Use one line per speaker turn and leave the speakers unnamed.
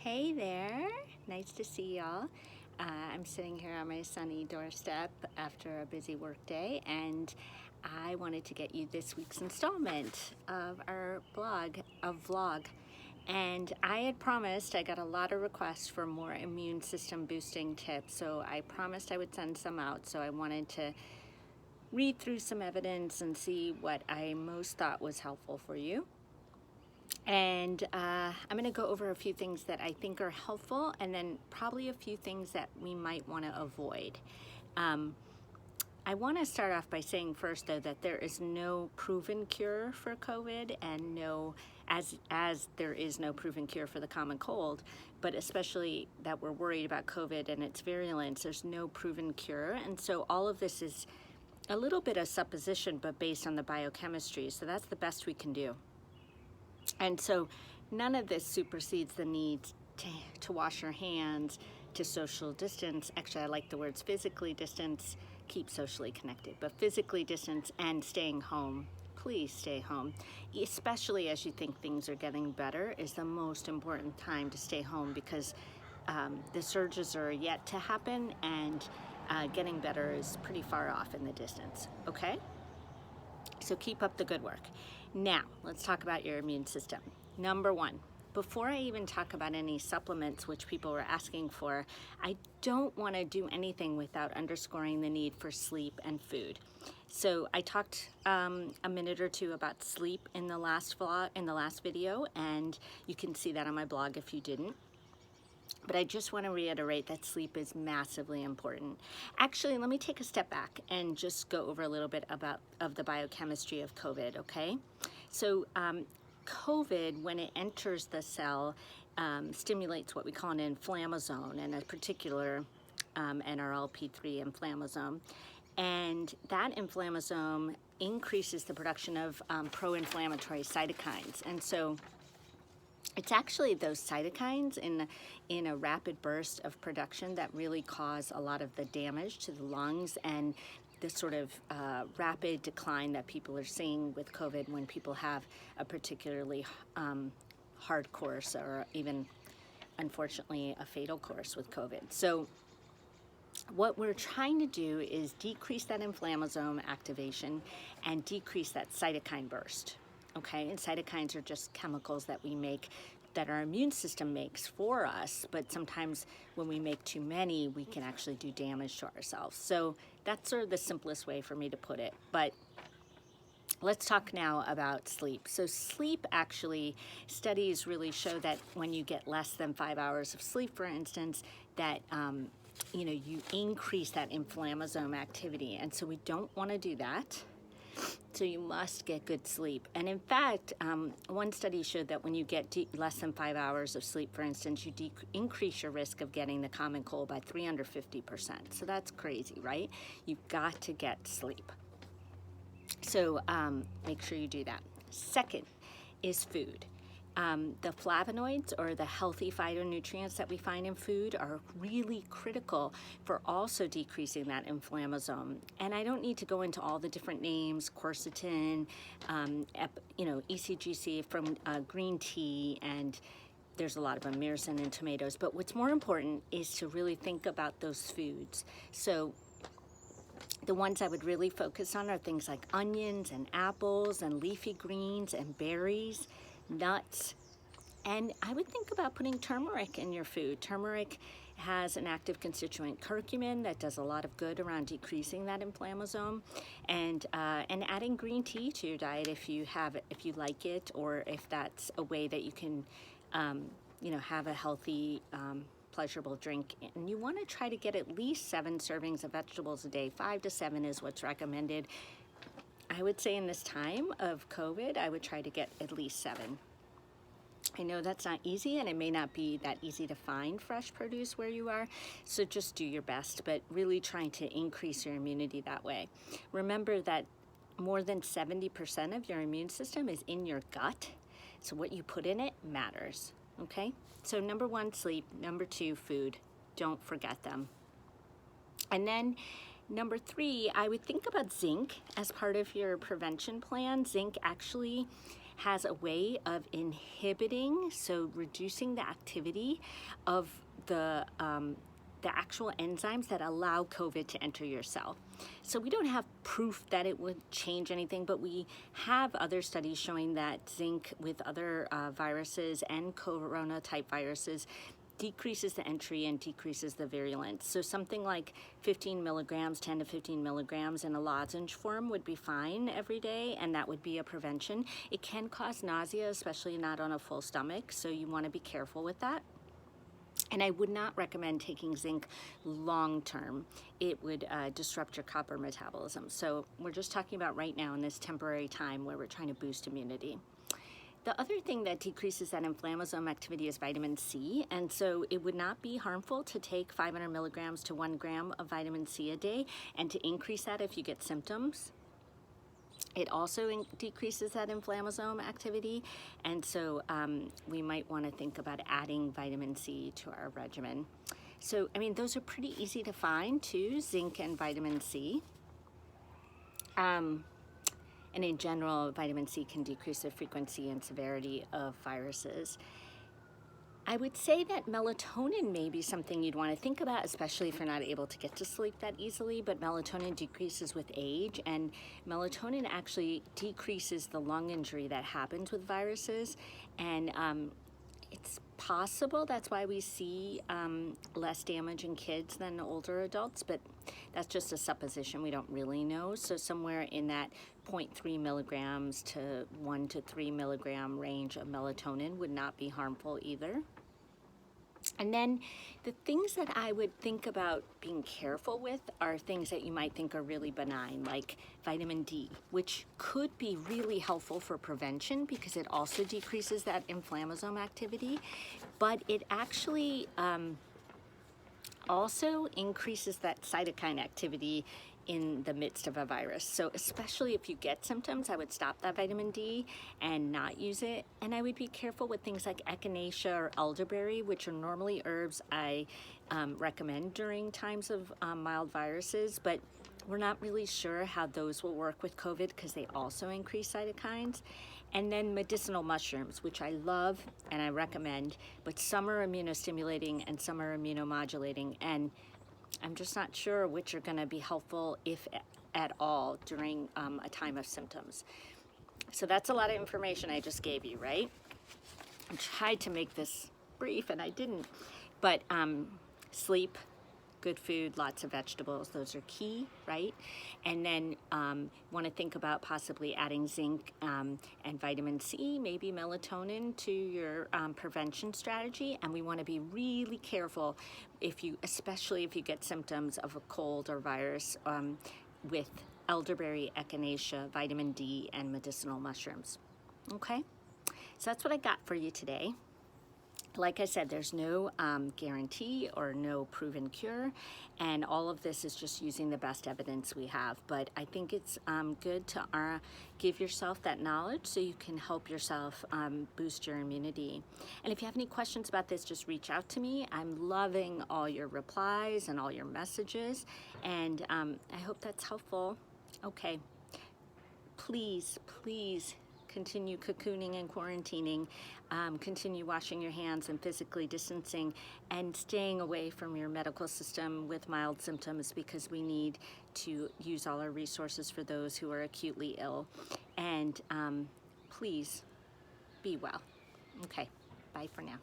Hey there, nice to see y'all. I'm sitting here on my sunny doorstep after a busy work day, and I wanted to get you this week's installment of our vlog. And I had promised, I got a lot of requests for more immune system boosting tips, so I promised I would send some out. So I wanted to read through some evidence and see what I most thought was helpful for you. And I'm going to go over a few things that I think are helpful, and then probably a few things that we might want to avoid. I want to start off by saying first, though, that there is no proven cure for COVID, and as there is no proven cure for the common cold, but especially that we're worried about COVID and its virulence, there's no proven cure. And so all of this is a little bit of supposition, but based on the biochemistry. So that's the best we can do. And so none of this supersedes the need to wash your hands, to social distance. Actually, I like the words physically distance, keep socially connected, but physically distance and staying home. Please stay home, especially as you think things are getting better, is the most important time to stay home, because the surges are yet to happen, and getting better is pretty far off in the distance, okay? So keep up the good work. Now, let's talk about your immune system. Number one, before I even talk about any supplements, which people were asking for, I don't want to do anything without underscoring the need for sleep and food. So I talked a minute or two about sleep in the last video, and you can see that on my blog if you didn't. But I just want to reiterate that sleep is massively important. Actually, let me take a step back and just go over a little bit of the biochemistry of COVID, okay? So COVID, when it enters the cell, stimulates what we call an inflammasome, and a particular NRLP3 inflammasome. And that inflammasome increases the production of pro-inflammatory cytokines. And so it's actually those cytokines in a rapid burst of production that really cause a lot of the damage to the lungs, and the sort of rapid decline that people are seeing with COVID when people have a particularly hard course, or even, unfortunately, a fatal course with COVID. So what we're trying to do is decrease that inflammasome activation and decrease that cytokine burst. Okay, and cytokines are just chemicals that we make, that our immune system makes for us, but sometimes when we make too many, we can actually do damage to ourselves. So that's sort of the simplest way for me to put it. But let's talk now about sleep. So sleep, actually, studies really show that when you get less than 5 hours of sleep, for instance, that you increase that inflammasome activity, and so we don't want to do that. So you must get good sleep. And in fact, one study showed that when you get less than 5 hours of sleep, for instance, you increase your risk of getting the common cold by 350%. So that's crazy, right? You've got to get sleep. So make sure you do that. Second is food. The flavonoids, or the healthy phytonutrients that we find in food, are really critical for also decreasing that inflammasome. And I don't need to go into all the different names: quercetin, ECGC from green tea, and there's a lot of them, myrcin in tomatoes. But what's more important is to really think about those foods. So the ones I would really focus on are things like onions and apples and leafy greens and berries, nuts, and I would think about putting turmeric in your food. Turmeric has an active constituent, curcumin, that does a lot of good around decreasing that inflammasome, and adding green tea to your diet if you like it, or if that's a way that you can have a healthy pleasurable drink. And you want to try to get at least 7 servings of vegetables a day. 5 to 7 is what's recommended. I would say in this time of COVID, I would try to get at least 7. I know that's not easy, and it may not be that easy to find fresh produce where you are, so just do your best, but really trying to increase your immunity that way. Remember that more than 70% of your immune system is in your gut, so what you put in it matters, okay? So number 1, sleep. Number 2, food. Don't forget them. And then number 3, I would think about zinc as part of your prevention plan. Zinc actually has a way of inhibiting, so reducing the activity of the actual enzymes that allow COVID to enter your cell. So we don't have proof that it would change anything, but we have other studies showing that zinc with other viruses and corona type viruses decreases the entry and decreases the virulence. So something like 15 milligrams, 10 to 15 milligrams in a lozenge form would be fine every day, and that would be a prevention. It can cause nausea, especially not on a full stomach, so you want to be careful with that. And I would not recommend taking zinc long term. It would disrupt your copper metabolism. So we're just talking about right now in this temporary time where we're trying to boost immunity. The other thing that decreases that inflammasome activity is vitamin C, and so it would not be harmful to take 500 milligrams to 1 gram of vitamin C a day, and to increase that if you get symptoms. It also decreases that inflammasome activity, and so we might want to think about adding vitamin C to our regimen. So, I mean, those are pretty easy to find too, zinc and vitamin C. And in general, vitamin C can decrease the frequency and severity of viruses. I would say that melatonin may be something you'd want to think about, especially if you're not able to get to sleep that easily, but melatonin decreases with age, and melatonin actually decreases the lung injury that happens with viruses, and it's possible that's why we see less damage in kids than older adults, but that's just a supposition. We don't really know. So somewhere in that 0.3 milligrams to 1 to 3 milligram range of melatonin would not be harmful either. And then the things that I would think about being careful with are things that you might think are really benign, like vitamin D, which could be really helpful for prevention because it also decreases that inflammasome activity, but it actually also increases that cytokine activity in the midst of a virus. So especially if you get symptoms, I would stop that vitamin D and not use it. And I would be careful with things like echinacea or elderberry, which are normally herbs I recommend during times of mild viruses, but we're not really sure how those will work with COVID because they also increase cytokines. And then medicinal mushrooms, which I love and I recommend, but some are immunostimulating and some are immunomodulating, and I'm just not sure which are going to be helpful, if at all, during a time of symptoms. So that's a lot of information I just gave you, right? I tried to make this brief, and I didn't. But sleep, good food, lots of vegetables, those are key, right? And then want to think about possibly adding zinc and vitamin C, maybe melatonin to your prevention strategy. And we want to be really careful especially if you get symptoms of a cold or virus with elderberry, echinacea, vitamin D, and medicinal mushrooms. Okay, so that's what I got for you today. Like I said, there's no guarantee or no proven cure, and all of this is just using the best evidence we have. But I think it's good to give yourself that knowledge so you can help yourself boost your immunity. And if you have any questions about this, just reach out to me. I'm loving all your replies and all your messages, and I hope that's helpful. Okay, please continue cocooning and quarantining, continue washing your hands and physically distancing, and staying away from your medical system with mild symptoms, because we need to use all our resources for those who are acutely ill. And please be well. Okay, bye for now.